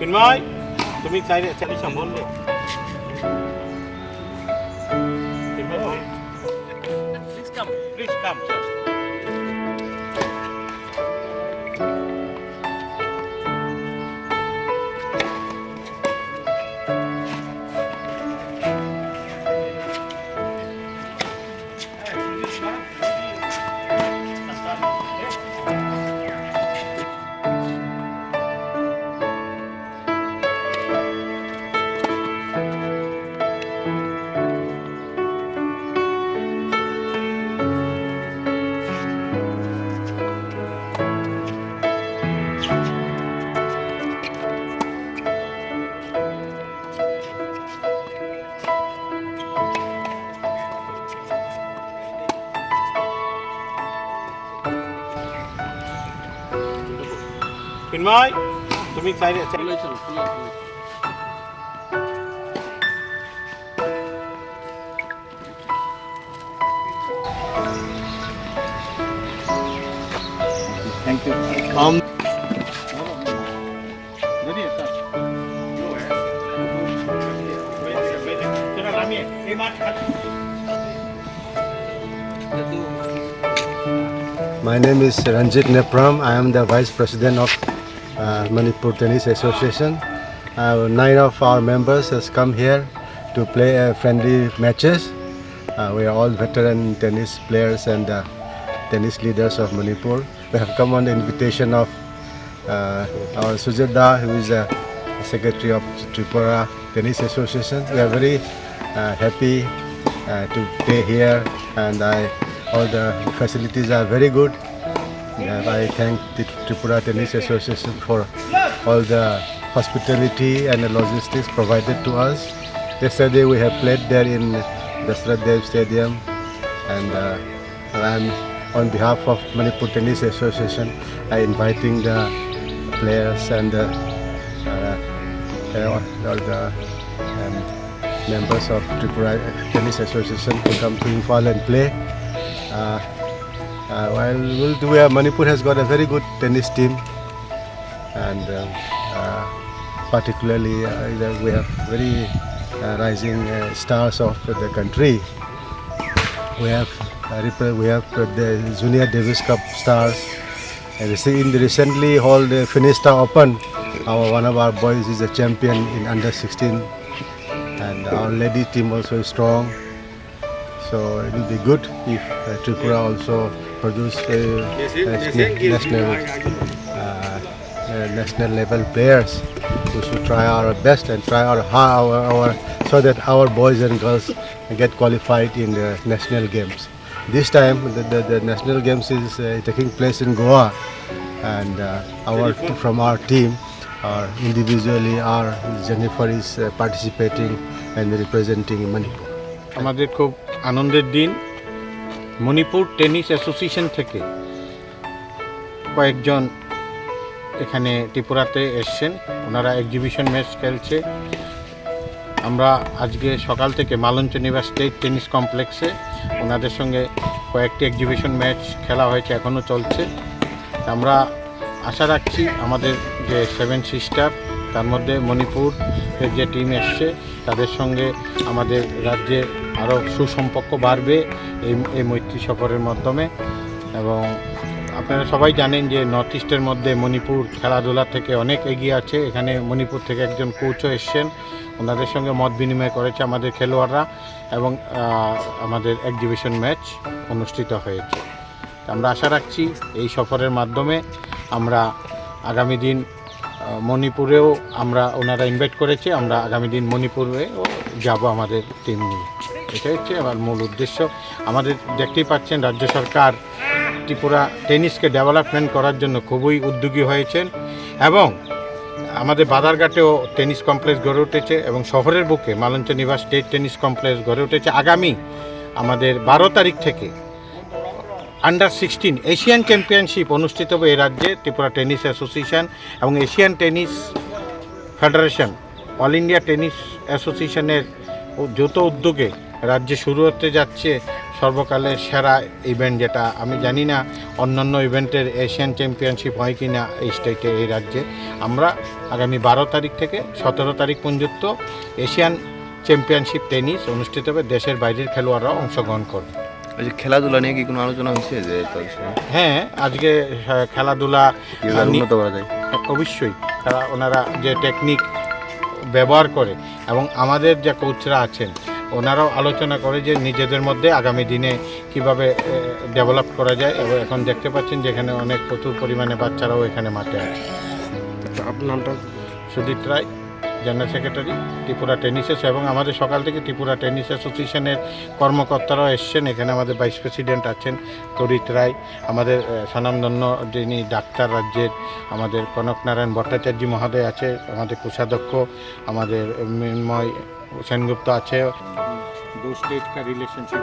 Ringmani, তুমি চাইলে সম্বন্ধে Please come, sir. Ringmani, তুমি চাইলে Thank you. My name is Ranjit Nepram. I am the Vice President of Manipur Tennis Association. 9 of our members has come here to play friendly matches. We are all veteran tennis players and tennis leaders of Manipur. We have come on the invitation of our Sujata, who is the Secretary of Tripura Tennis Association. We are very happy to play here, and all the facilities are very good. I thank the Tripura Tennis Association for all the hospitality and the logistics provided to us. Yesterday we have played there in Dasradev Stadium, and I'm on behalf of Manipur Tennis Association, I inviting the players and all the members of Tripura Tennis Association to come to Imphal and play. While Manipur has got a very good tennis team, and particularly we have very rising stars of the country. We have the Junior Davis Cup stars. In the recently held Fiesta Open, one of our boys is a champion in under 16, and our lady team also is strong. So it will be good if Tripura also produce national level players. We should try our best and try our so that our boys and girls get qualified in the national games. This time the national games is taking place in Goa, and from our team, individually our Jennifer is participating and representing Manipur. আমাদের খুব আনন্দের দিন। Manipur tennis association থেকে কয়েকজন এখানে ত্রিপুরাতে এসছেন, ওনারা এক্সিবিশন ম্যাচ খেলছে। আমরা আজকে সকাল থেকে মালঞ্চ নিবাস স্টেট টেনিস কমপ্লেক্সে ওনাদের সঙ্গে কয়েকটি এক্সিবিশন ম্যাচ খেলা হয়েছে, এখনও চলছে। আমরা আশা রাখছি আমাদের যে 7 সিস্টার, তার মধ্যে মণিপুরের যে টিম এসছে তাদের সঙ্গে আমাদের রাজ্যের আরও সুসম্পর্ক বাড়বে এই মৈত্রী সফরের মাধ্যমে। এবং আপনারা সবাই জানেন যে নর্থ ইস্টের মধ্যে মণিপুর খেলাধুলা থেকে অনেক এগিয়ে আছে। এখানে মণিপুর থেকে একজন কোচও এসছেন, ওনাদের সঙ্গে মত বিনিময় করেছে আমাদের খেলোয়াড়রা, এবং আমাদের এক্সিবিশন ম্যাচ অনুষ্ঠিত হয়েছে। আমরা আশা রাখছি এই সফরের মাধ্যমে আমরা আগামী দিন মণিপুরেও ওনারা ইনভাইট করেছে, আমরা আগামী দিন মণিপুরেও যাব আমাদের টিম নিয়ে। এটা হচ্ছে আমার মূল উদ্দেশ্য। আমাদের দেখতেই পাচ্ছেন রাজ্য সরকার ত্রিপুরা টেনিসকে ডেভেলপমেন্ট করার জন্য খুবই উদ্যোগী হয়েছেন, এবং আমাদের বাদারঘাটেও টেনিস কমপ্লেক্স গড়ে উঠেছে, এবং শহরের বুকে মালঞ্চ নিবাস স্টেট টেনিস কমপ্লেক্স গড়ে উঠেছে। আগামী আমাদের 12 তারিখ থেকে আন্ডার 16 এশিয়ান চ্যাম্পিয়নশিপ অনুষ্ঠিত হবে এই রাজ্যে। ত্রিপুরা টেনিস অ্যাসোসিয়েশন এবং Asian tennis federation, all India tennis অ্যাসোসিয়েশনের যৌথ উদ্যোগে রাজ্যে শুরু হতে যাচ্ছে সর্বকালের সেরা ইভেন্ট, যেটা আমি জানি না অন্যান্য ইভেন্টের এশিয়ান চ্যাম্পিয়নশিপ হয় কি না এই স্টেটে, এই রাজ্যে। আমরা আগামী 12 তারিখ থেকে 17 তারিখ পর্যন্ত এশিয়ান চ্যাম্পিয়নশিপ টেনিস অনুষ্ঠিত হবে, দেশের বাইরের খেলোয়াড়রাও অংশগ্রহণ করবে। এই যে খেলাধুলা নিয়ে কি কোনো আলোচনা হচ্ছে যে হ্যাঁ, আজকে খেলাধুলা উন্নত করা যায়? অবশ্যই তারা ওনারা যে টেকনিক ব্যবহার করে এবং আমাদের যে কোচরা আছেন ওনারাও আলোচনা করে যে নিজেদের মধ্যে আগামী দিনে কিভাবে ডেভেলপ করা যায়। এবং এখন দেখতে পাচ্ছেন যে এখানে অনেক প্রচুর পরিমাণে বাচ্চারাও এখানে মাঠে আছে। আপনার নামটা? Sudip Roy, general secretary Tripura tennis এবং আমাদের সকাল থেকে ত্রিপুরা টেনিস অ্যাসোসিয়েশনের কর্মকর্তারাও এসছেন। এখানে আমাদের ভাইস প্রেসিডেন্ট আছেন তরিত রায়, আমাদের স্বনামধন্য যিনি ডাক্তার রাজ্যের আমাদের কনকনারায়ণ ভট্টাচার্য মহোদয় আছে, আমাদের কোষাধ্যক্ষ আমাদের মৃন্ময় সেনগুপ্ত আছে। দো স্টেট কা রিলেশনশিপ